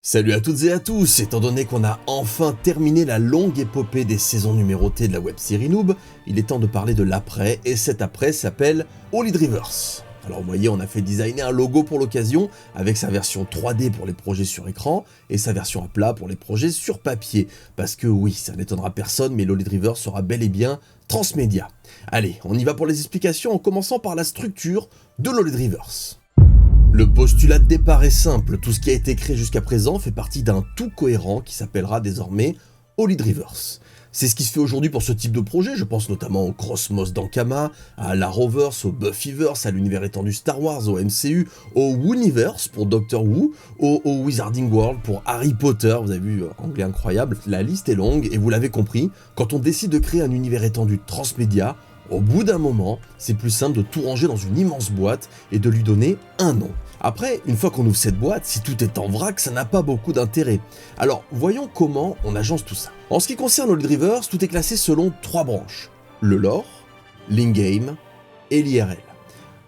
Salut à toutes et à tous, étant donné qu'on a enfin terminé la longue épopée des saisons numérotées de la web-série Noob, il est temps de parler de l'après, et cet après s'appelle Holy Drivers. Alors vous voyez, on a fait designer un logo pour l'occasion, avec sa version 3D pour les projets sur écran, et sa version à plat pour les projets sur papier, parce que oui, ça n'étonnera personne, mais Holy Drivers sera bel et bien transmédia. Allez, on y va pour les explications, en commençant par la structure de Holy Drivers. Le postulat de départ est simple, tout ce qui a été créé jusqu'à présent fait partie d'un tout cohérent qui s'appellera désormais Holy Drivers. C'est ce qui se fait aujourd'hui pour ce type de projet, je pense notamment au Cosmos d'Ankama, à la Rovers, au Buffyverse, à l'univers étendu Star Wars, au MCU, au Wooniverse pour Doctor Who, au Wizarding World pour Harry Potter, vous avez vu, anglais incroyable, la liste est longue et vous l'avez compris, quand on décide de créer un univers étendu transmédia, au bout d'un moment, c'est plus simple de tout ranger dans une immense boîte et de lui donner un nom. Après, une fois qu'on ouvre cette boîte, si tout est en vrac, ça n'a pas beaucoup d'intérêt. Alors, voyons comment on agence tout ça. En ce qui concerne Holy Drivers, tout est classé selon 3 branches. Le lore, l'in-game et l'IRL.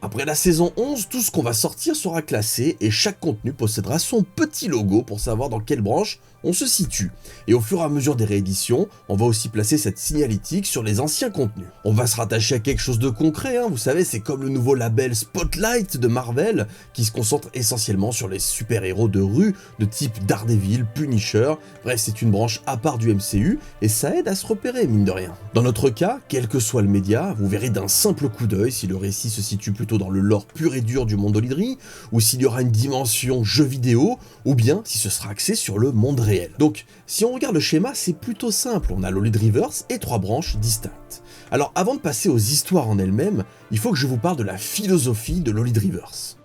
Après la saison 11, tout ce qu'on va sortir sera classé et chaque contenu possédera son petit logo pour savoir dans quelle branche on se situe. Et au fur et à mesure des rééditions, on va aussi placer cette signalétique sur les anciens contenus. On va se rattacher à quelque chose de concret, vous savez, c'est comme le nouveau label Spotlight de Marvel, qui se concentre essentiellement sur les super-héros de rue, de type Daredevil, Punisher, bref c'est une branche à part du MCU, et ça aide à se repérer mine de rien. Dans notre cas, quel que soit le média, vous verrez d'un simple coup d'œil si le récit se situe plutôt dans le lore pur et dur du monde Olydri, ou s'il y aura une dimension jeu vidéo, ou bien si ce sera axé sur le monde réel. Donc, si on regarde le schéma, c'est plutôt simple, on a l'Holy Drivers et 3 branches distinctes. Alors, avant de passer aux histoires en elles-mêmes, il faut que je vous parle de la philosophie de l'Holy Drivers.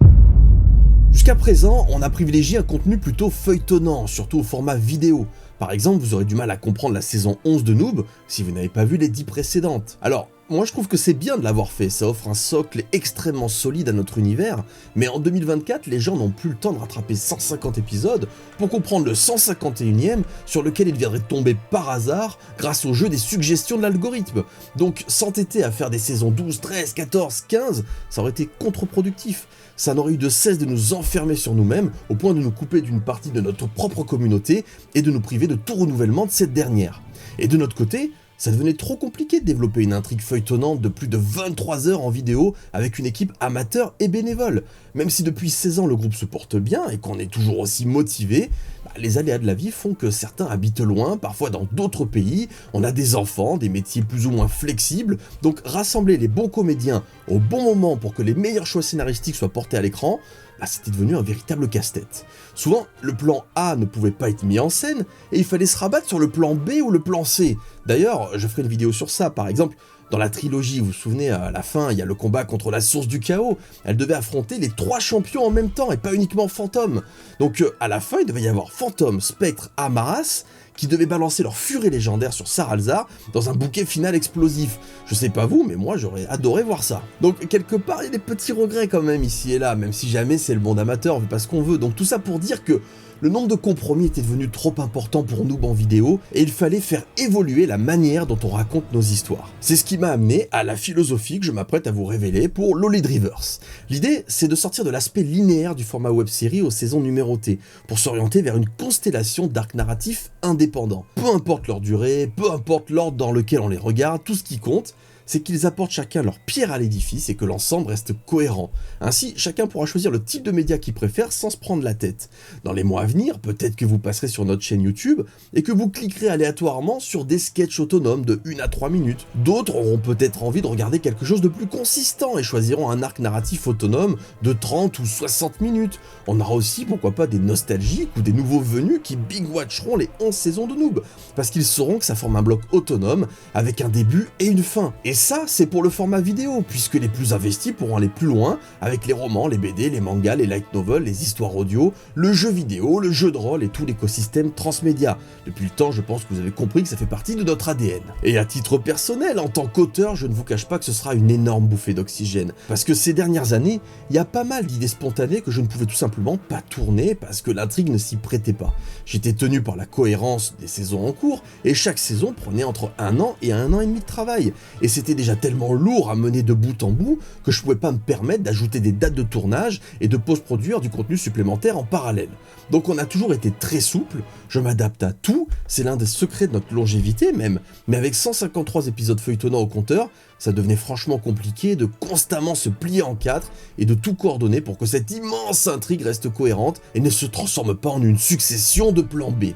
Jusqu'à présent, on a privilégié un contenu plutôt feuilletonnant, surtout au format vidéo. Par exemple, vous aurez du mal à comprendre la saison 11 de Noob si vous n'avez pas vu les 10 précédentes. Alors, moi je trouve que c'est bien de l'avoir fait, ça offre un socle extrêmement solide à notre univers, mais en 2024, les gens n'ont plus le temps de rattraper 150 épisodes pour comprendre le 151e sur lequel ils viendraient tomber par hasard grâce au jeu des suggestions de l'algorithme. Donc s'entêter à faire des saisons 12, 13, 14, 15, ça aurait été contre-productif. Ça n'aurait eu de cesse de nous enfermer sur nous-mêmes au point de nous couper d'une partie de notre propre communauté et de nous priver de tout renouvellement de cette dernière. Et de notre côté, ça devenait trop compliqué de développer une intrigue feuilletonnante de plus de 23 heures en vidéo avec une équipe amateur et bénévole. Même si depuis 16 ans le groupe se porte bien et qu'on est toujours aussi motivé, les aléas de la vie font que certains habitent loin, parfois dans d'autres pays, on a des enfants, des métiers plus ou moins flexibles, donc rassembler les bons comédiens au bon moment pour que les meilleurs choix scénaristiques soient portés à l'écran, c'était devenu un véritable casse-tête. Souvent, le plan A ne pouvait pas être mis en scène, et il fallait se rabattre sur le plan B ou le plan C. D'ailleurs, je ferai une vidéo sur ça, par exemple, dans la trilogie, vous vous souvenez, à la fin, il y a le combat contre la source du chaos. Elle devait affronter les 3 champions en même temps, et pas uniquement Phantom. Donc à la fin, il devait y avoir Phantom, Spectre, Amaras, qui devaient balancer leur furie légendaire sur Saralzar dans un bouquet final explosif. Je sais pas vous, mais moi j'aurais adoré voir ça. Donc quelque part, il y a des petits regrets quand même ici et là, même si jamais c'est le monde amateur, on veut pas ce qu'on veut. Donc tout ça pour dire que le nombre de compromis était devenu trop important pour Noob en vidéo, et il fallait faire évoluer la manière dont on raconte nos histoires. C'est ce qui m'a amené à la philosophie que je m'apprête à vous révéler pour l'Holy Drivers. L'idée, c'est de sortir de l'aspect linéaire du format web-série aux saisons numérotées, pour s'orienter vers une constellation d'arcs narratifs indépendants. Peu importe leur durée, peu importe l'ordre dans lequel on les regarde, tout ce qui compte, c'est qu'ils apportent chacun leur pierre à l'édifice et que l'ensemble reste cohérent. Ainsi, chacun pourra choisir le type de média qu'il préfère sans se prendre la tête. Dans les mois à venir, peut-être que vous passerez sur notre chaîne YouTube et que vous cliquerez aléatoirement sur des sketchs autonomes de 1 à 3 minutes. D'autres auront peut-être envie de regarder quelque chose de plus consistant et choisiront un arc narratif autonome de 30 ou 60 minutes. On aura aussi, pourquoi pas, des nostalgiques ou des nouveaux venus qui big-watcheront les 11 saisons de Noob, parce qu'ils sauront que ça forme un bloc autonome avec un début et une fin. Et ça, c'est pour le format vidéo, puisque les plus investis pourront aller plus loin avec les romans, les BD, les mangas, les light novels, les histoires audio, le jeu vidéo, le jeu de rôle et tout l'écosystème transmédia. Depuis le temps, je pense que vous avez compris que ça fait partie de notre ADN. Et à titre personnel, en tant qu'auteur, je ne vous cache pas que ce sera une énorme bouffée d'oxygène, parce que ces dernières années, il y a pas mal d'idées spontanées que je ne pouvais tout simplement pas tourner parce que l'intrigue ne s'y prêtait pas. J'étais tenu par la cohérence des saisons en cours, et chaque saison prenait entre 1 an et 1 an et demi de travail, et c'est c'était déjà tellement lourd à mener de bout en bout que je pouvais pas me permettre d'ajouter des dates de tournage et de post-produire du contenu supplémentaire en parallèle. Donc on a toujours été très souple, je m'adapte à tout, c'est l'un des secrets de notre longévité même, mais avec 153 épisodes feuilletonnants au compteur, ça devenait franchement compliqué de constamment se plier en quatre et de tout coordonner pour que cette immense intrigue reste cohérente et ne se transforme pas en une succession de plans B.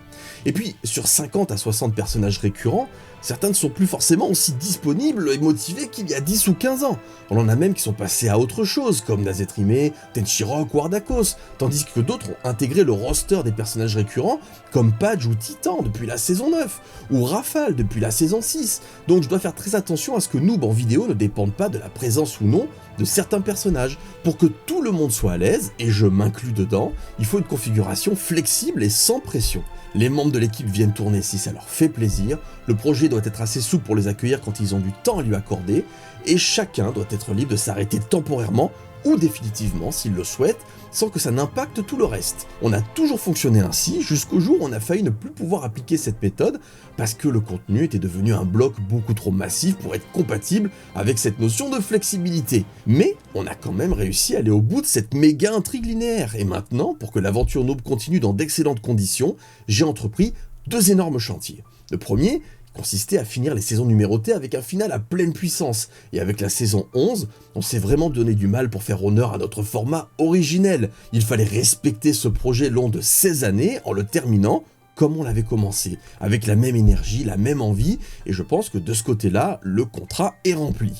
Et puis, sur 50 à 60 personnages récurrents, certains ne sont plus forcément aussi disponibles et motivés qu'il y a 10 ou 15 ans. On en a même qui sont passés à autre chose, comme Nazetrime, Tenshirok ou Ardakos, tandis que d'autres ont intégré le roster des personnages récurrents, comme Padge ou Titan depuis la saison 9, ou Rafale depuis la saison 6. Donc je dois faire très attention à ce que Noob en vidéo ne dépende pas de la présence ou non de certains personnages. Pour que tout le monde soit à l'aise, et je m'inclus dedans, il faut une configuration flexible et sans pression. Les membres de l'équipe viennent tourner si ça leur fait plaisir, le projet doit être assez souple pour les accueillir quand ils ont du temps à lui accorder, et chacun doit être libre de s'arrêter temporairement ou définitivement s'il le souhaite, sans que ça n'impacte tout le reste. On a toujours fonctionné ainsi jusqu'au jour où on a failli ne plus pouvoir appliquer cette méthode parce que le contenu était devenu un bloc beaucoup trop massif pour être compatible avec cette notion de flexibilité. Mais on a quand même réussi à aller au bout de cette méga intrigue linéaire, et maintenant, pour que l'aventure Noob continue dans d'excellentes conditions, j'ai entrepris 2 énormes chantiers. Le premier consistait à finir les saisons numérotées avec un final à pleine puissance, et avec la saison 11, on s'est vraiment donné du mal pour faire honneur à notre format originel. Il fallait respecter ce projet long de 16 années en le terminant comme on l'avait commencé, avec la même énergie, la même envie, et je pense que de ce côté-là, le contrat est rempli.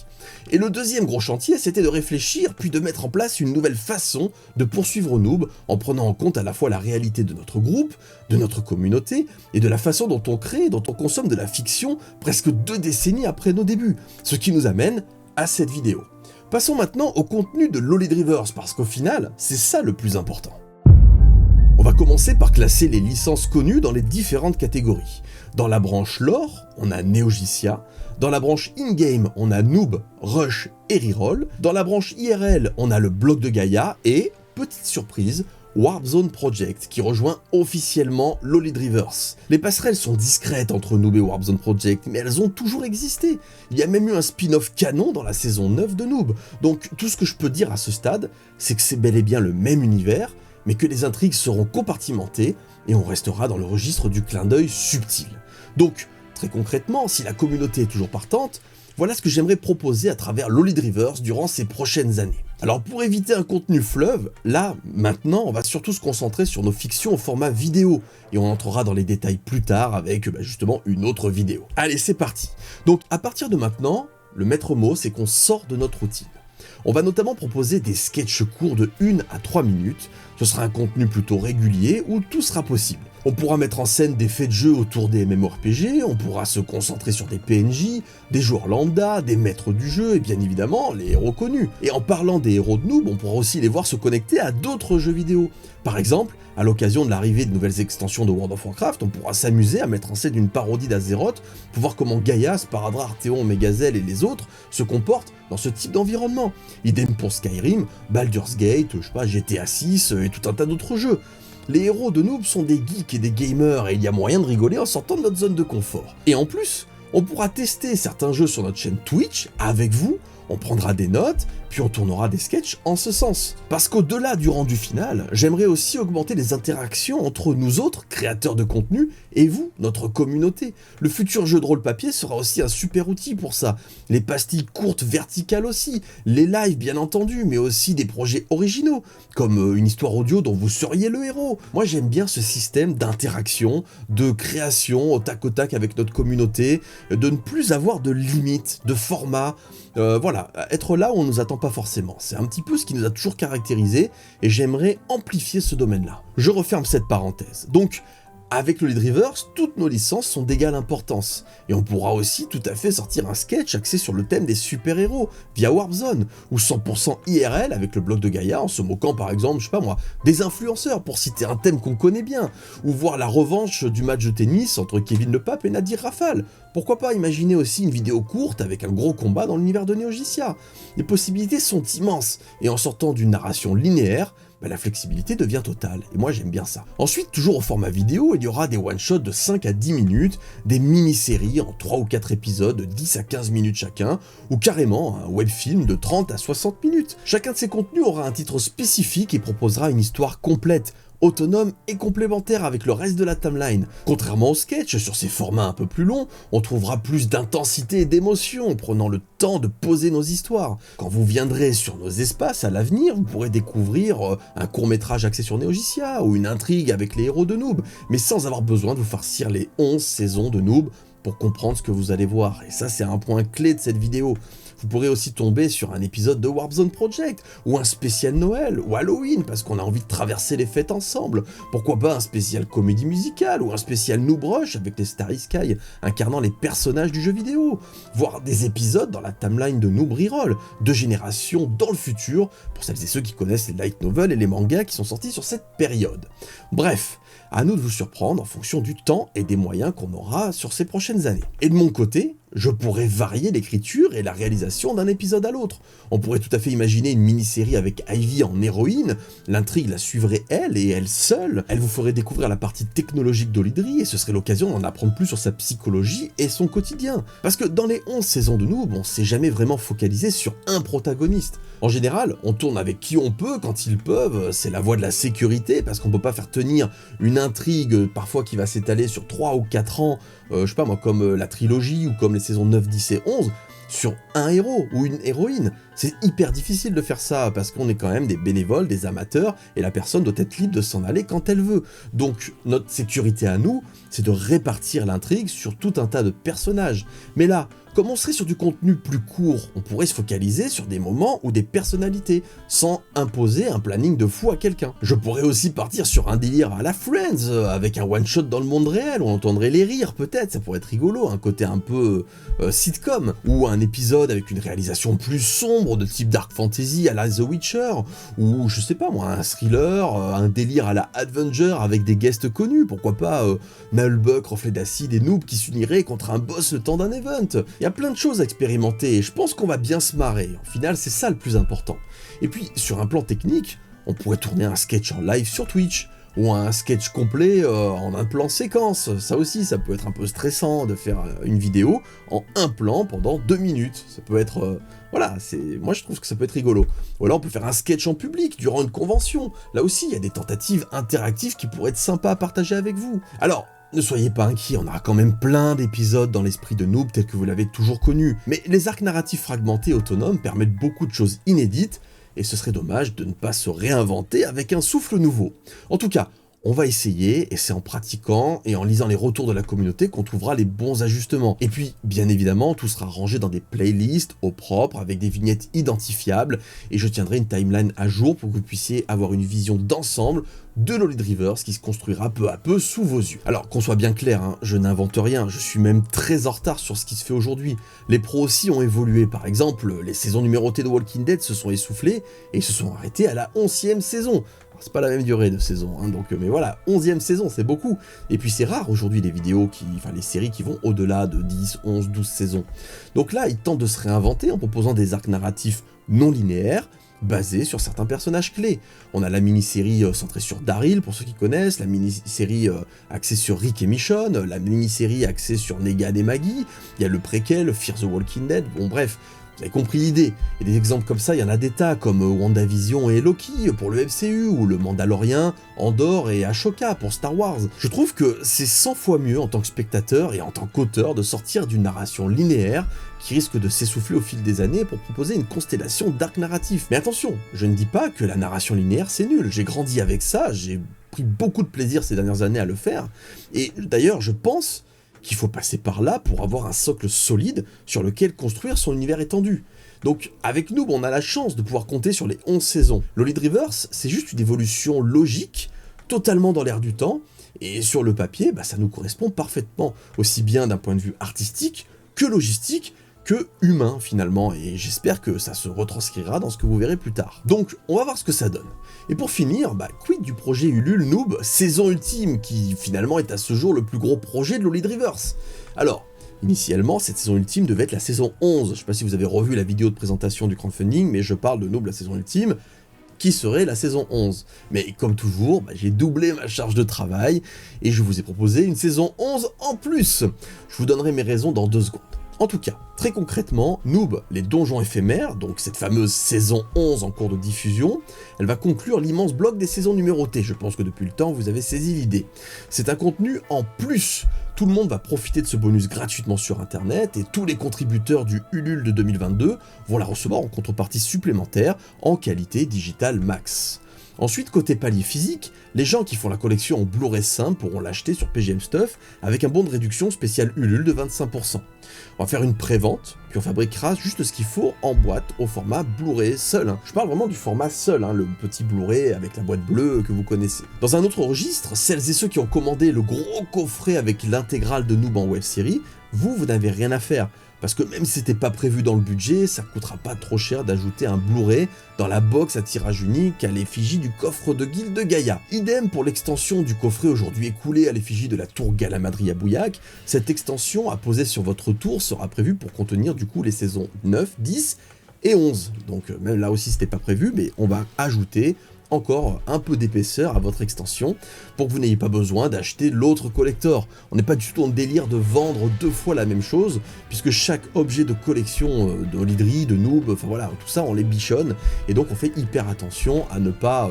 Et le deuxième gros chantier, c'était de réfléchir, puis de mettre en place une nouvelle façon de poursuivre Noob, en prenant en compte à la fois la réalité de notre groupe, de notre communauté, et de la façon dont on crée et dont on consomme de la fiction presque 2 décennies après nos débuts, ce qui nous amène à cette vidéo. Passons maintenant au contenu de Lolly-Drivers, parce qu'au final, c'est ça le plus important. On va commencer par classer les licences connues dans les différentes catégories. Dans la branche lore, on a Neogicia. Dans la branche in-game, on a Noob, Rush et Reroll. Dans la branche IRL, on a le bloc de Gaïa et, petite surprise, Warp Zone Project, qui rejoint officiellement Lolly-Drivers. Les passerelles sont discrètes entre Noob et Warp Zone Project, mais elles ont toujours existé. Il y a même eu un spin-off canon dans la saison 9 de Noob. Donc tout ce que je peux dire à ce stade, c'est que c'est bel et bien le même univers, mais que les intrigues seront compartimentées et on restera dans le registre du clin d'œil subtil. Donc, très concrètement, si la communauté est toujours partante, voilà ce que j'aimerais proposer à travers Lolly-Drivers durant ces prochaines années. Alors pour éviter un contenu fleuve, là, maintenant, on va surtout se concentrer sur nos fictions au format vidéo, et on entrera dans les détails plus tard avec justement une autre vidéo. Allez, c'est parti. Donc à partir de maintenant, le maître mot, c'est qu'on sort de notre routine. On va notamment proposer des sketchs courts de 1 à 3 minutes, ce sera un contenu plutôt régulier où tout sera possible. On pourra mettre en scène des faits de jeu autour des MMORPG, on pourra se concentrer sur des PNJ, des joueurs lambda, des maîtres du jeu et bien évidemment les héros connus. Et en parlant des héros de Noob, on pourra aussi les voir se connecter à d'autres jeux vidéo. Par exemple, à l'occasion de l'arrivée de nouvelles extensions de World of Warcraft, on pourra s'amuser à mettre en scène une parodie d'Azeroth pour voir comment Gaïa, Sparadra, Arthéon, Megazelle et les autres se comportent dans ce type d'environnement. Idem pour Skyrim, Baldur's Gate, GTA 6 et tout un tas d'autres jeux. Les héros de Noob sont des geeks et des gamers et il y a moyen de rigoler en sortant de notre zone de confort. Et en plus, on pourra tester certains jeux sur notre chaîne Twitch avec vous, on prendra des notes, puis on tournera des sketchs en ce sens. Parce qu'au-delà du rendu final, j'aimerais aussi augmenter les interactions entre nous autres, créateurs de contenu, et vous, notre communauté. Le futur jeu de rôle papier sera aussi un super outil pour ça. Les pastilles courtes verticales aussi, les lives bien entendu, mais aussi des projets originaux, comme une histoire audio dont vous seriez le héros. Moi j'aime bien ce système d'interaction, de création au tac avec notre communauté, de ne plus avoir de limites, de format, voilà, être là où on nous attend pas forcément. C'est un petit peu ce qui nous a toujours caractérisé et j'aimerais amplifier ce domaine-là. Je referme cette parenthèse. Donc, avec Lolly-Drivers, toutes nos licences sont d'égale importance. Et on pourra aussi tout à fait sortir un sketch axé sur le thème des super-héros, via Warp Zone, ou 100% IRL avec le bloc de Gaïa, en se moquant par exemple, je sais pas moi, des influenceurs, pour citer un thème qu'on connaît bien, ou voir la revanche du match de tennis entre Kevin Le Pape et Nadir Rafal. Pourquoi pas imaginer aussi une vidéo courte avec un gros combat dans l'univers de Neogicia. Les possibilités sont immenses, et en sortant d'une narration linéaire, la flexibilité devient totale, et moi j'aime bien ça. Ensuite, toujours au format vidéo, il y aura des one-shots de 5 à 10 minutes, des mini-séries en 3 ou 4 épisodes de 10 à 15 minutes chacun, ou carrément un web-film de 30 à 60 minutes. Chacun de ces contenus aura un titre spécifique et proposera une histoire complète, autonome et complémentaire avec le reste de la timeline. Contrairement au sketch, sur ces formats un peu plus longs, on trouvera plus d'intensité et d'émotion, prenant le temps de poser nos histoires. Quand vous viendrez sur nos espaces à l'avenir, vous pourrez découvrir un court-métrage axé sur Neogicia, ou une intrigue avec les héros de Noob, mais sans avoir besoin de vous farcir les 11 saisons de Noob pour comprendre ce que vous allez voir. Et ça, c'est un point clé de cette vidéo. Vous pourrez aussi tomber sur un épisode de Warp Zone Project, ou un spécial Noël, ou Halloween, parce qu'on a envie de traverser les fêtes ensemble. Pourquoi pas un spécial comédie musicale, ou un spécial Noob Rush avec les Starry Sky, incarnant les personnages du jeu vidéo. Voire des épisodes dans la timeline de Noob Reroll, 2 générations dans le futur, pour celles et ceux qui connaissent les light novels et les mangas qui sont sortis sur cette période. Bref, à nous de vous surprendre en fonction du temps et des moyens qu'on aura sur ces prochaines années. Et de mon côté, je pourrais varier l'écriture et la réalisation d'un épisode à l'autre. On pourrait tout à fait imaginer une mini-série avec Ivy en héroïne, l'intrigue la suivrait elle et elle seule, elle vous ferait découvrir la partie technologique d'Olidri et ce serait l'occasion d'en apprendre plus sur sa psychologie et son quotidien. Parce que dans les 11 saisons de Noob, on s'est jamais vraiment focalisé sur un protagoniste. En général, on tourne avec qui on peut quand ils peuvent, c'est la voie de la sécurité parce qu'on peut pas faire tenir une intrigue parfois qui va s'étaler sur 3 ou 4 ans, je sais pas moi, comme la trilogie ou comme les saisons 9, 10 et 11, sur un héros ou une héroïne. C'est hyper difficile de faire ça, parce qu'on est quand même des bénévoles, des amateurs, et la personne doit être libre de s'en aller quand elle veut. Donc notre sécurité à nous, c'est de répartir l'intrigue sur tout un tas de personnages. Mais là, comme on serait sur du contenu plus court, on pourrait se focaliser sur des moments ou des personnalités, sans imposer un planning de fou à quelqu'un. Je pourrais aussi partir sur un délire à la Friends, avec un one-shot dans le monde réel, où on entendrait les rires peut-être, ça pourrait être rigolo, un côté un peu sitcom, ou un épisode avec une réalisation plus sombre, de type Dark Fantasy à la The Witcher, ou je sais pas moi, un thriller, un délire à la Avenger avec des guests connus, pourquoi pas Nullbuck, Reflet d'Acide et Noob qui s'uniraient contre un boss le temps d'un event. Il y a plein de choses à expérimenter et je pense qu'on va bien se marrer. Au final, c'est ça le plus important. Et puis, sur un plan technique, on pourrait tourner un sketch en live sur Twitch, ou un sketch complet en un plan séquence. Ça aussi, ça peut être un peu stressant de faire une vidéo en un plan pendant 2 minutes. Ça peut être... voilà, moi je trouve que ça peut être rigolo. Ou alors on peut faire un sketch en public durant une convention. Là aussi, il y a des tentatives interactives qui pourraient être sympas à partager avec vous. Alors, ne soyez pas inquiets, on aura quand même plein d'épisodes dans l'esprit de Noob tel que vous l'avez toujours connu. Mais les arcs narratifs fragmentés autonomes permettent beaucoup de choses inédites, et ce serait dommage de ne pas se réinventer avec un souffle nouveau. En tout cas, on va essayer, et c'est en pratiquant et en lisant les retours de la communauté qu'on trouvera les bons ajustements. Et puis, bien évidemment, tout sera rangé dans des playlists au propre, avec des vignettes identifiables, et je tiendrai une timeline à jour pour que vous puissiez avoir une vision d'ensemble de Lolidrivers qui se construira peu à peu sous vos yeux. Alors, qu'on soit bien clair, je n'invente rien, je suis même très en retard sur ce qui se fait aujourd'hui. Les pros aussi ont évolué, par exemple, les saisons numérotées de Walking Dead se sont essoufflées, et ils se sont arrêtés à la 11e saison. C'est pas la même durée de saison, mais voilà, 11e saison, c'est beaucoup. Et puis c'est rare aujourd'hui les les séries qui vont au-delà de 10, 11, 12 saisons. Donc là, ils tentent de se réinventer en proposant des arcs narratifs non linéaires, basés sur certains personnages clés. On a la mini-série centrée sur Daryl, pour ceux qui connaissent, la mini-série axée sur Rick et Michonne, la mini-série axée sur Negan et Maggie, il y a le préquel, Fear the Walking Dead, bon bref, vous avez compris l'idée. Et des exemples comme ça, il y en a des tas, comme WandaVision et Loki pour le MCU, ou le Mandalorian, Andor et Ashoka pour Star Wars. Je trouve que c'est 100 fois mieux en tant que spectateur et en tant qu'auteur de sortir d'une narration linéaire qui risque de s'essouffler au fil des années pour proposer une constellation d'arcs narratifs. Mais attention, je ne dis pas que la narration linéaire c'est nul, j'ai grandi avec ça, j'ai pris beaucoup de plaisir ces dernières années à le faire, et d'ailleurs je pense qu'il faut passer par là pour avoir un socle solide sur lequel construire son univers étendu. Donc avec Noob, on a la chance de pouvoir compter sur les 11 saisons. Lolidrivers, c'est juste une évolution logique, totalement dans l'air du temps, et sur le papier, ça nous correspond parfaitement, aussi bien d'un point de vue artistique que logistique, que humain finalement, et j'espère que ça se retranscrira dans ce que vous verrez plus tard. Donc on va voir ce que ça donne. Et pour finir, quid du projet Ulule Noob saison ultime, qui finalement est à ce jour le plus gros projet de Lolidrivers. Alors, initialement, cette saison ultime devait être la saison 11, je sais pas si vous avez revu la vidéo de présentation du crowdfunding, mais je parle de Noob la saison ultime, qui serait la saison 11. Mais comme toujours, j'ai doublé ma charge de travail, et je vous ai proposé une saison 11 en plus. Je vous donnerai mes raisons dans 2 secondes. En tout cas, très concrètement, Noob, les donjons éphémères, donc cette fameuse saison 11 en cours de diffusion, elle va conclure l'immense bloc des saisons numérotées. Je pense que depuis le temps, vous avez saisi l'idée. C'est un contenu en plus. Tout le monde va profiter de ce bonus gratuitement sur internet, et tous les contributeurs du Ulule de 2022 vont la recevoir en contrepartie supplémentaire en qualité digitale max. Ensuite, côté palier physique, les gens qui font la collection en Blu-ray simple pourront l'acheter sur PGM Stuff avec un bon de réduction spécial Ulule de 25%. On va faire une pré-vente, puis on fabriquera juste ce qu'il faut en boîte au format Blu-ray seul. Je parle vraiment du format seul, le petit Blu-ray avec la boîte bleue que vous connaissez. Dans un autre registre, celles et ceux qui ont commandé le gros coffret avec l'intégrale de Noob en web-série, vous n'avez rien à faire. Parce que même si c'était pas prévu dans le budget, ça coûtera pas trop cher d'ajouter un Blu-ray dans la box à tirage unique à l'effigie du coffre de guilde de Gaïa. Idem pour l'extension du coffret aujourd'hui écoulé à l'effigie de la tour Galamadri à Bouillac. Cette extension à poser sur votre tour sera prévue pour contenir du coup les saisons 9, 10 et 11. Donc même là aussi c'était pas prévu, mais on va ajouter encore un peu d'épaisseur à votre extension pour que vous n'ayez pas besoin d'acheter l'autre collector. On n'est pas du tout en délire de vendre 2 fois la même chose, puisque chaque objet de collection de Olydri, de Noob, enfin voilà, tout ça on les bichonne, et donc on fait hyper attention à ne pas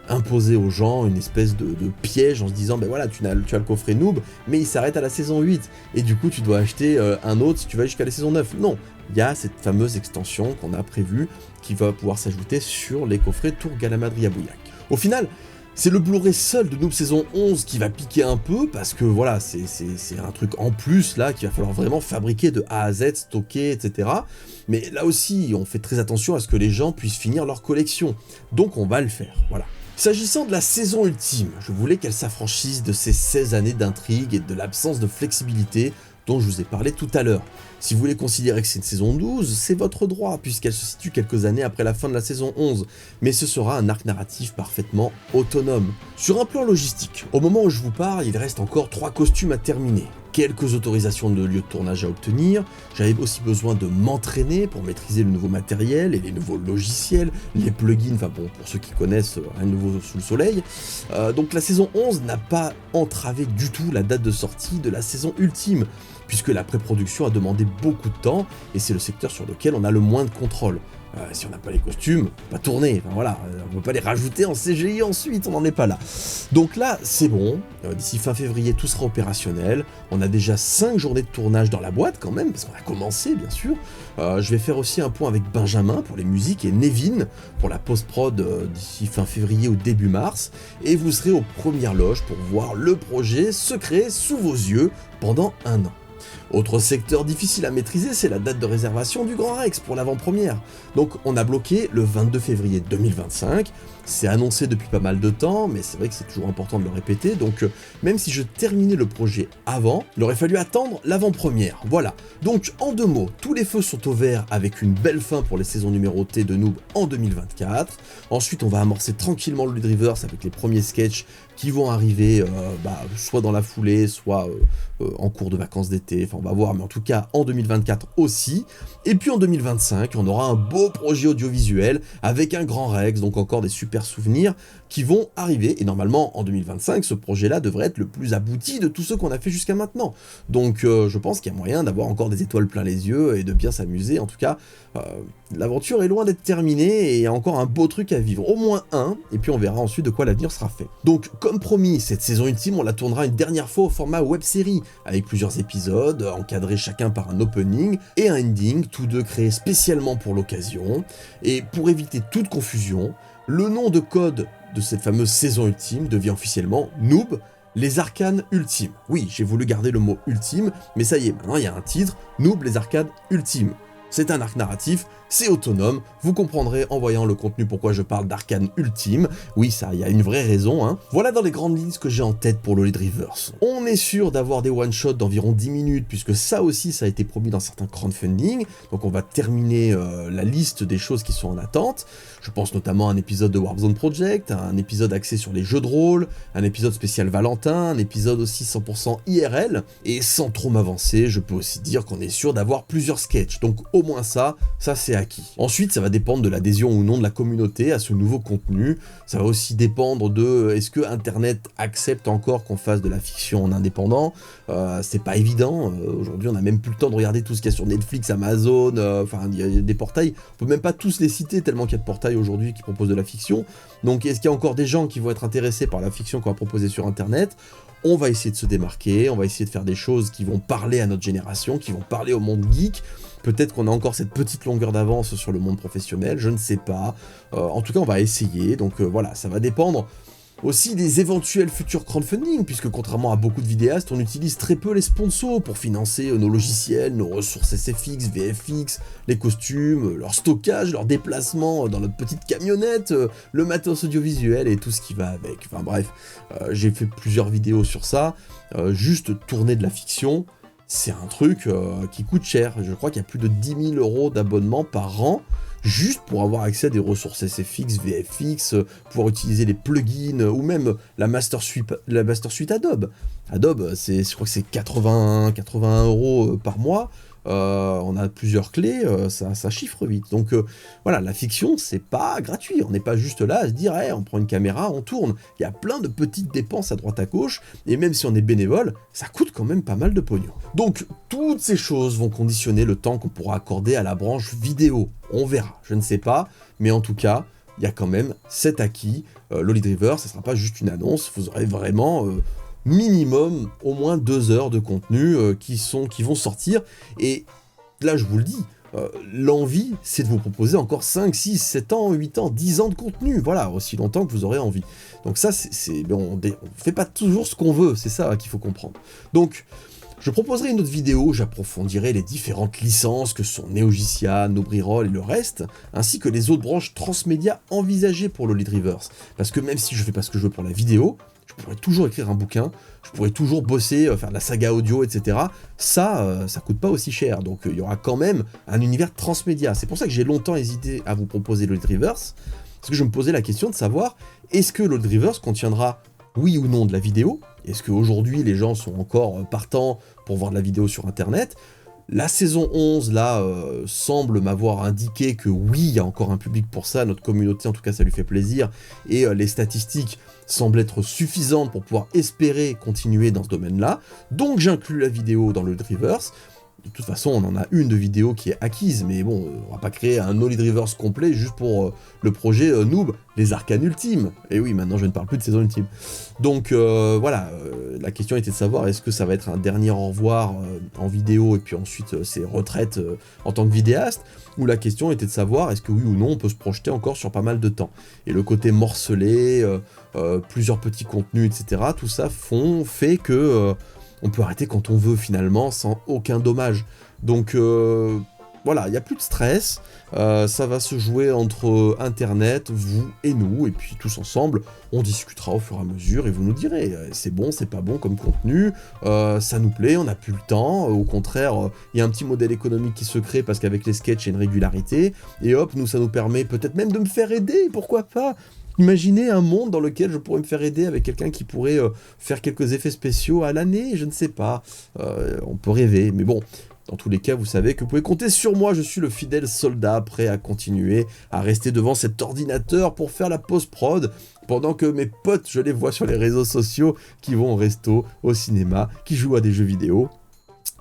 imposer aux gens une espèce de piège en se disant voilà, tu as le coffret Noob, mais il s'arrête à la saison 8, et du coup tu dois acheter un autre si tu vas jusqu'à la saison 9. Non, il y a cette fameuse extension qu'on a prévue qui va pouvoir s'ajouter sur les coffrets Tour Galamadri à Bouillac. Au final, c'est le Blu-ray seul de Noob saison 11 qui va piquer un peu, parce que voilà, c'est un truc en plus là qu'il va falloir vraiment fabriquer de A à Z, stocker, etc. Mais là aussi, on fait très attention à ce que les gens puissent finir leur collection. Donc on va le faire, voilà. S'agissant de la saison ultime, je voulais qu'elle s'affranchisse de ces 16 années d'intrigue et de l'absence de flexibilité dont je vous ai parlé tout à l'heure. Si vous voulez considérer que c'est une saison 12, c'est votre droit, puisqu'elle se situe quelques années après la fin de la saison 11, mais ce sera un arc narratif parfaitement autonome. Sur un plan logistique, au moment où je vous parle, il reste encore 3 costumes à terminer, quelques autorisations de lieu de tournage à obtenir, j'avais aussi besoin de m'entraîner pour maîtriser le nouveau matériel et les nouveaux logiciels, les plugins, enfin bon, pour ceux qui connaissent, rien de nouveau sous le soleil. Donc la saison 11 n'a pas entravé du tout la date de sortie de la saison ultime, puisque la pré-production a demandé beaucoup de temps, et c'est le secteur sur lequel on a le moins de contrôle. Si on n'a pas les costumes, on peut pas tourner, enfin voilà, on peut pas les rajouter en CGI ensuite, on n'en est pas là. Donc là, c'est bon, d'ici fin février, tout sera opérationnel, on a déjà 5 journées de tournage dans la boîte quand même, parce qu'on a commencé bien sûr. Je vais faire aussi un point avec Benjamin pour les musiques et Nevin pour la post-prod d'ici fin février ou début mars, et vous serez aux premières loges pour voir le projet se créer sous vos yeux pendant 1 an. Autre secteur difficile à maîtriser, c'est la date de réservation du Grand Rex pour l'avant-première. Donc on a bloqué le 22 février 2025, c'est annoncé depuis pas mal de temps, mais c'est vrai que c'est toujours important de le répéter, donc même si je terminais le projet avant, il aurait fallu attendre l'avant-première, voilà. Donc en 2 mots, tous les feux sont au vert avec une belle fin pour les saisons numérotées de Noob en 2024, ensuite on va amorcer tranquillement le Ludriverse avec les premiers sketchs qui vont arriver soit dans la foulée, soit en cours de vacances d'été, enfin on va voir, mais en tout cas en 2024 aussi. Et puis en 2025, on aura un beau projet audiovisuel avec un Grand Rex, donc encore des super souvenirs qui vont arriver. Et normalement en 2025, ce projet-là devrait être le plus abouti de tous ceux qu'on a fait jusqu'à maintenant. Donc je pense qu'il y a moyen d'avoir encore des étoiles plein les yeux et de bien s'amuser. En tout cas, l'aventure est loin d'être terminée et il y a encore un beau truc à vivre, au moins un, et puis on verra ensuite de quoi l'avenir sera fait. Donc comme promis, cette saison ultime, on la tournera une dernière fois au format web-série, avec plusieurs épisodes, encadrés chacun par un opening et un ending, tous deux créés spécialement pour l'occasion. Et pour éviter toute confusion, le nom de code de cette fameuse saison ultime devient officiellement Noob, les arcanes ultimes. Oui, j'ai voulu garder le mot ultime, mais ça y est, maintenant il y a un titre, Noob, les arcanes ultimes. C'est un arc narratif, c'est autonome, vous comprendrez en voyant le contenu pourquoi je parle d'arcane ultime. Oui, ça, il y a une vraie raison, hein. Voilà dans les grandes lignes ce que j'ai en tête pour l'Olydriverse. On est sûr d'avoir des one-shots d'environ 10 minutes, puisque ça aussi, ça a été promis dans certains crowdfunding, donc on va terminer la liste des choses qui sont en attente. Je pense notamment à un épisode de Warzone Project, à un épisode axé sur les jeux de rôle, un épisode spécial Valentin, un épisode aussi 100% IRL, et sans trop m'avancer, je peux aussi dire qu'on est sûr d'avoir plusieurs sketchs, donc au moins ça c'est acquis. Ensuite, ça va dépendre de l'adhésion ou non de la communauté à ce nouveau contenu. Ça va aussi dépendre de est-ce que Internet accepte encore qu'on fasse de la fiction en indépendant. C'est pas évident. Aujourd'hui, on a même plus le temps de regarder tout ce qu'il y a sur Netflix, Amazon, enfin, il y a des portails. On peut même pas tous les citer tellement qu'il y a de portails aujourd'hui qui proposent de la fiction. Donc, est-ce qu'il y a encore des gens qui vont être intéressés par la fiction qu'on va proposer sur Internet ? On va essayer de se démarquer, on va essayer de faire des choses qui vont parler à notre génération, qui vont parler au monde geek. Peut-être qu'on a encore cette petite longueur d'avance sur le monde professionnel, je ne sais pas. En tout cas, on va essayer, donc voilà, ça va dépendre aussi des éventuels futurs crowdfunding, puisque contrairement à beaucoup de vidéastes, on utilise très peu les sponsors pour financer nos logiciels, nos ressources SFX, VFX, les costumes, leur stockage, leur déplacement dans notre petite camionnette, le matos audiovisuel et tout ce qui va avec. Enfin bref, j'ai fait plusieurs vidéos sur ça. Juste tourner de la fiction, c'est un truc qui coûte cher. Je crois qu'il y a plus de 10 000 € d'abonnement par an, juste pour avoir accès à des ressources SFX, VFX, pouvoir utiliser les plugins, ou même la Master Suite Adobe. Adobe, je crois que c'est 81 € par mois. On a plusieurs clés, ça chiffre vite. Donc voilà, la fiction, c'est pas gratuit. On n'est pas juste là à se dire, hey, on prend une caméra, on tourne. Il y a plein de petites dépenses à droite à gauche, et même si on est bénévole, ça coûte quand même pas mal de pognon. Donc toutes ces choses vont conditionner le temps qu'on pourra accorder à la branche vidéo. On verra, je ne sais pas, mais en tout cas, il y a quand même cet acquis. Lolly-Driver, ça sera pas juste une annonce, vous aurez vraiment minimum au moins 2 heures de contenu qui vont sortir, et là je vous le dis, l'envie c'est de vous proposer encore 5, 6, 7 ans, 8 ans, 10 ans de contenu, voilà, aussi longtemps que vous aurez envie. Donc ça, on fait pas toujours ce qu'on veut, c'est ça qu'il faut comprendre. Donc je proposerai une autre vidéo, j'approfondirai les différentes licences que sont Neogicia, Nobriroll et le reste, ainsi que les autres branches transmédia envisagées pour Lolly-Drivers. Parce que même si je fais pas ce que je veux pour la vidéo, je pourrais toujours écrire un bouquin, je pourrais toujours bosser, faire de la saga audio, etc. Ça coûte pas aussi cher, donc il y aura quand même un univers transmédia. C'est pour ça que j'ai longtemps hésité à vous proposer Lolly-Drivers, parce que je me posais la question de savoir, est-ce que Lolly-Drivers contiendra oui ou non de la vidéo? Est-ce qu'aujourd'hui les gens sont encore partants pour voir de la vidéo sur internet? La saison 11, là, semble m'avoir indiqué que oui, il y a encore un public pour ça, notre communauté, en tout cas, ça lui fait plaisir, et les statistiques semblent être suffisantes pour pouvoir espérer continuer dans ce domaine-là, donc j'inclus la vidéo dans le Drivers. De toute façon, on en a une de vidéo qui est acquise, mais bon, on va pas créer un Lolly-Drivers complet juste pour le projet Noob, les arcanes ultimes. Et oui, maintenant je ne parle plus de saison ultime. Donc voilà, la question était de savoir est-ce que ça va être un dernier au revoir en vidéo et puis ensuite c'est retraite en tant que vidéaste, ou la question était de savoir est-ce que oui ou non on peut se projeter encore sur pas mal de temps. Et le côté morcelé, plusieurs petits contenus, etc., tout ça fait que on peut arrêter quand on veut finalement, sans aucun dommage. Donc voilà, il n'y a plus de stress, ça va se jouer entre Internet, vous et nous, et puis tous ensemble, on discutera au fur et à mesure, et vous nous direz, c'est bon, c'est pas bon comme contenu, ça nous plaît, on n'a plus le temps, au contraire, il y a un petit modèle économique qui se crée, parce qu'avec les sketchs, il y a une régularité, et hop, nous, ça nous permet peut-être même de me faire aider, pourquoi pas. Imaginez un monde dans lequel je pourrais me faire aider avec quelqu'un qui pourrait faire quelques effets spéciaux à l'année, je ne sais pas. On peut rêver, mais bon, dans tous les cas, vous savez que vous pouvez compter sur moi, je suis le fidèle soldat prêt à continuer à rester devant cet ordinateur pour faire la post-prod, pendant que mes potes, je les vois sur les réseaux sociaux, qui vont au resto, au cinéma, qui jouent à des jeux vidéo.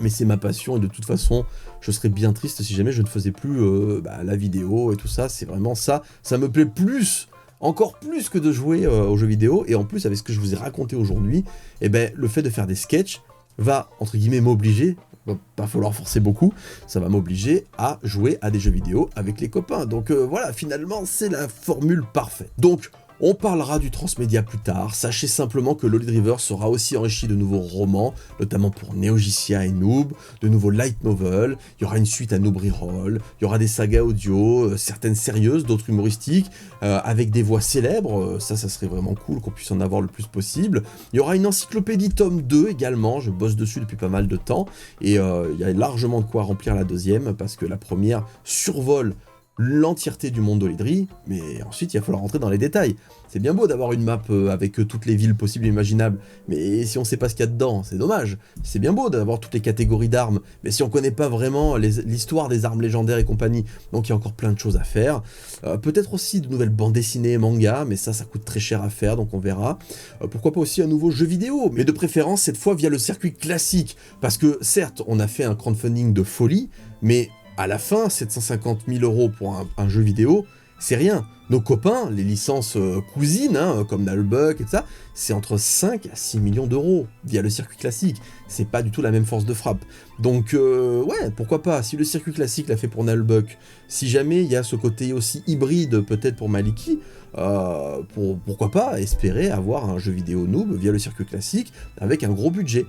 Mais c'est ma passion, et de toute façon, je serais bien triste si jamais je ne faisais plus la vidéo et tout ça, c'est vraiment ça, ça me plaît plus, encore plus que de jouer aux jeux vidéo, et en plus avec ce que je vous ai raconté aujourd'hui, eh ben, le fait de faire des sketchs va, entre guillemets, m'obliger, va pas falloir forcer beaucoup, ça va m'obliger à jouer à des jeux vidéo avec les copains, donc voilà, finalement c'est la formule parfaite. Donc on parlera du transmédia plus tard, sachez simplement que Lolly-Driver sera aussi enrichi de nouveaux romans, notamment pour Neogicia et Noob, de nouveaux light novels, il y aura une suite à Nobriroll, il y aura des sagas audio, certaines sérieuses, d'autres humoristiques, avec des voix célèbres, ça serait vraiment cool qu'on puisse en avoir le plus possible. Il y aura une encyclopédie tome 2 également, je bosse dessus depuis pas mal de temps, et il y a largement de quoi remplir la deuxième, parce que la première survole l'entièreté du monde d'Olydri, mais ensuite il va falloir rentrer dans les détails. C'est bien beau d'avoir une map avec toutes les villes possibles et imaginables, mais si on sait pas ce qu'il y a dedans, c'est dommage. C'est bien beau d'avoir toutes les catégories d'armes, mais si on connaît pas vraiment l'histoire des armes légendaires et compagnie, donc il y a encore plein de choses à faire. Peut-être aussi de nouvelles bandes dessinées et mangas, mais ça coûte très cher à faire, donc on verra. Pourquoi pas aussi un nouveau jeu vidéo, mais de préférence cette fois via le circuit classique, parce que certes, on a fait un crowdfunding de folie, mais à la fin, 750 000 € pour un jeu vidéo, c'est rien. Nos copains, les licences cousines, comme Nullbuck et tout ça, c'est entre 5 à 6 millions d'euros via le circuit classique. C'est pas du tout la même force de frappe. Donc, ouais, pourquoi pas, si le circuit classique l'a fait pour Nullbuck, si jamais il y a ce côté aussi hybride peut-être pour Maliki, pourquoi pas espérer avoir un jeu vidéo noob via le circuit classique avec un gros budget,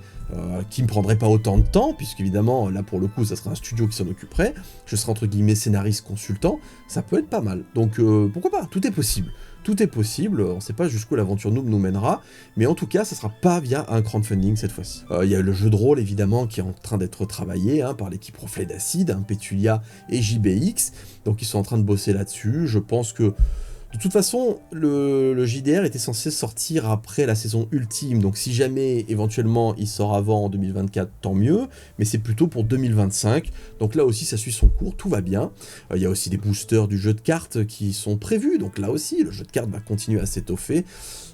qui ne prendrait pas autant de temps, puisqu'évidemment, là pour le coup, ça serait un studio qui s'en occuperait, je serais entre guillemets scénariste consultant, ça peut être pas mal. Donc, pourquoi pas, tout est possible. Tout est possible, on ne sait pas jusqu'où l'aventure noob nous mènera, mais en tout cas, ça sera pas via un crowdfunding cette fois-ci. Il y a le jeu de rôle, évidemment, qui est en train d'être travaillé par l'équipe Reflet d'Acide, Petulia et JBX, donc ils sont en train de bosser là-dessus. Je pense que de toute façon, le JDR était censé sortir après la saison ultime, donc si jamais éventuellement il sort avant en 2024, tant mieux, mais c'est plutôt pour 2025, donc là aussi ça suit son cours, tout va bien. Il y a aussi des boosters du jeu de cartes qui sont prévus, donc là aussi le jeu de cartes va continuer à s'étoffer.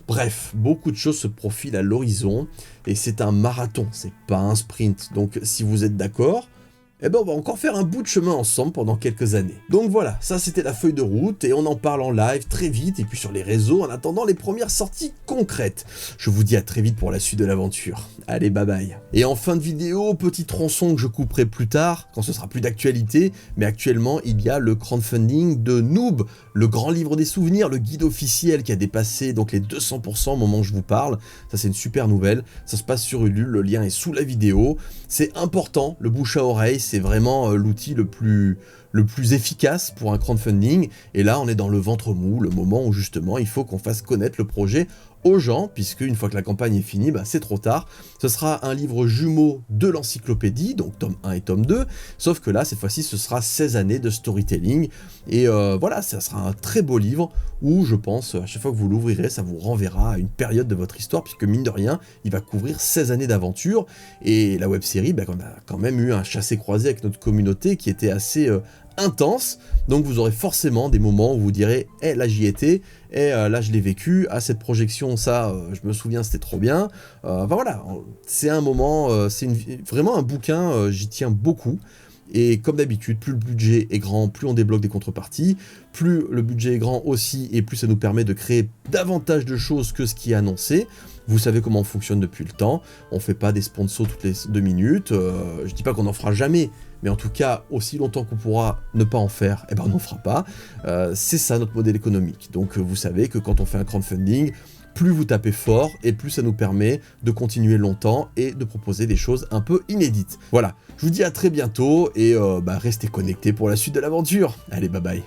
Bref, beaucoup de choses se profilent à l'horizon, et c'est un marathon, c'est pas un sprint, donc si vous êtes d'accord, eh ben on va encore faire un bout de chemin ensemble pendant quelques années. Donc voilà, ça c'était la feuille de route, et on en parle en live très vite, et puis sur les réseaux, en attendant les premières sorties concrètes. Je vous dis à très vite pour la suite de l'aventure. Allez, bye bye. Et en fin de vidéo, petit tronçon que je couperai plus tard, quand ce sera plus d'actualité, mais actuellement il y a le crowdfunding de Noob, le grand livre des souvenirs, le guide officiel qui a dépassé donc les 200% au moment où je vous parle. Ça c'est une super nouvelle, ça se passe sur Ulule, le lien est sous la vidéo. C'est important, le bouche à oreille, c'est vraiment l'outil le plus efficace pour un crowdfunding, et là on est dans le ventre mou, le moment où justement il faut qu'on fasse connaître le projet aux gens, puisque une fois que la campagne est finie, c'est trop tard. Ce sera un livre jumeau de l'encyclopédie, donc tome 1 et tome 2, sauf que là, cette fois-ci, ce sera 16 années de storytelling, et voilà, ça sera un très beau livre, où je pense, à chaque fois que vous l'ouvrirez, ça vous renverra à une période de votre histoire, puisque mine de rien, il va couvrir 16 années d'aventure, et la web-série, on a quand même eu un chassé-croisé avec notre communauté qui était assez intense, donc vous aurez forcément des moments où vous direz « là j'y étais », et là je l'ai vécu, cette projection, je me souviens, c'était trop bien. Voilà, c'est un moment, vraiment un bouquin, j'y tiens beaucoup. Et comme d'habitude, plus le budget est grand, plus on débloque des contreparties, plus le budget est grand aussi, et plus ça nous permet de créer davantage de choses que ce qui est annoncé. Vous savez comment on fonctionne depuis le temps, on fait pas des sponsors toutes les 2 minutes, je dis pas qu'on en fera jamais, mais en tout cas, aussi longtemps qu'on pourra ne pas en faire, on n'en fera pas. C'est ça notre modèle économique. Donc vous savez que quand on fait un crowdfunding, plus vous tapez fort, et plus ça nous permet de continuer longtemps et de proposer des choses un peu inédites. Voilà, je vous dis à très bientôt, et restez connectés pour la suite de l'aventure. Allez, bye bye.